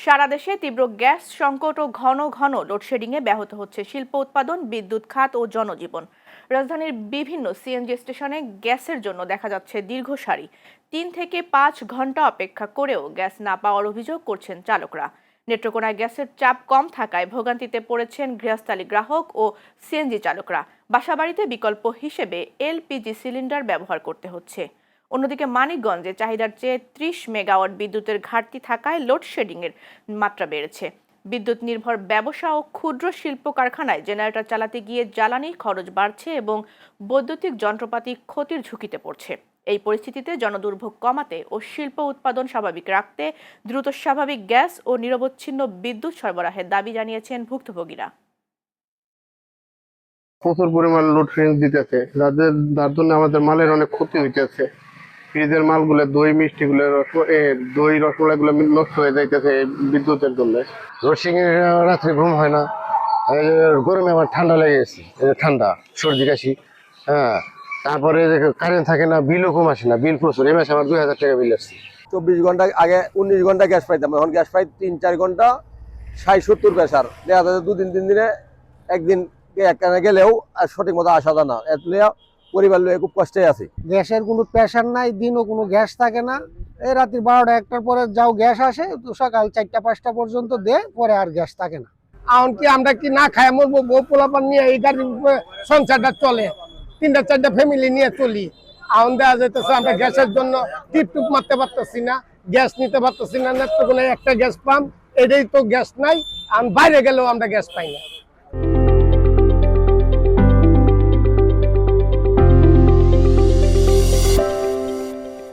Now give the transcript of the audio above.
সারা দেশে তীব্র গ্যাস সংকট ও ঘন ঘন লোডশেডিংয়ে ব্যাহত হচ্ছে শিল্প উৎপাদন, বিদ্যুৎ খাত ও জনজীবন। রাজধানীর বিভিন্ন সিএনজি স্টেশনে গ্যাসের জন্য দেখা যাচ্ছে দীর্ঘ সারি। ৩ থেকে ৫ ঘন্টা অপেক্ষা করেও গ্যাস না পাওয়ার অভিযোগ করছেন চালকরা। নেত্রকোনায় গ্যাসের চাপ কম থাকায় ভোগান্তিতে পড়েছেন গৃহস্থালী গ্রাহক ও সিএনজি চালকরা। বাসাবাড়িতে বিকল্প হিসেবে এলপিজি সিলিন্ডার ব্যবহার করতে হচ্ছে। অন্যদিকে মানিকগঞ্জে চাহিদার চেয়ে ৩০ মেগাওয়াট বিদ্যুতের ঘাটতি থাকায় লোডশেডিংয়ের মাত্রা বেড়েছে। বিদ্যুৎ নির্ভর ব্যবসা ও ক্ষুদ্র শিল্প কারখানায় জেনারেটর চালাতে গিয়ে জ্বালানির খরচ বাড়ছে এবং বৈদ্যুতিক যন্ত্রপাতি ক্ষতির ঝুঁকিতে পড়ছে। এই পরিস্থিতিতে জনদুর্ভোগ কমাতে ও শিল্প উৎপাদন স্বাভাবিক রাখতে দ্রুত স্বাভাবিক গ্যাস ও নিরবচ্ছিন্ন বিদ্যুৎ সরবরাহের দাবি জানিয়েছেন ভুক্তভোগীরা। প্রচুর পরিমাণ লোডশেডিং দিতেছে, যার জন্য আমাদের মালের অনেক ক্ষতি হইতেছে। ফ্রিজের মালগুলো, দই মিষ্টি গুলো, দই রসগোল্লা গুলো নষ্ট হয়ে যাইতেছে বিদ্যুতের জন্য। লোডশেডিং রাত্রে ঘুম হয় না, গরমে আমার ঠান্ডা লেগে গেছে, ঠান্ডা সর্দি কাশি। হ্যাঁ, তারপরে কারেন্ট থাকে না, বিলও কম আসে না, বিল প্রচুর। এই মাসে আমার 2000 টাকা বিল আসছে। 24 ঘন্টা আগে 19 ঘন্টা গ্যাস পাইতাম, এখন গ্যাস পাই 3-4 ঘন্টা 60-70 প্রেসার। দেখা যাচ্ছে 2-3 দিনে একদিন একখানে গেলেও আর সঠিক মতো আসা যায় না। এতে পরিবার লয়ে খুব কষ্টে আছি। গ্যাসের কোনো প্রেশার নাই, দিনও কোনো গ্যাস থাকে না। এই রাত্রি 12টা-1টার পরে যাও গ্যাস আসে, তো সকাল 4টা-5টা পর্যন্ত দেয়, পরে আর গ্যাস থাকে না। এখন কি আমরা কি না খাই মরবো? বউ পোলাপান নিয়ে এই গাড়ির সংসারটা চলে, 3টা-4টা ফ্যামিলি নিয়ে চলি। এখন দেওয়া যাইতেছে আমরা গ্যাসের জন্য টিপটুপ মারতে পারতেছি না, গ্যাস নিতে পারতেছি না। নেত্রকোনায় একটা গ্যাস পাম্প, এটাই তো গ্যাস নাই। বাইরে গেলেও আমরা গ্যাস পাই না।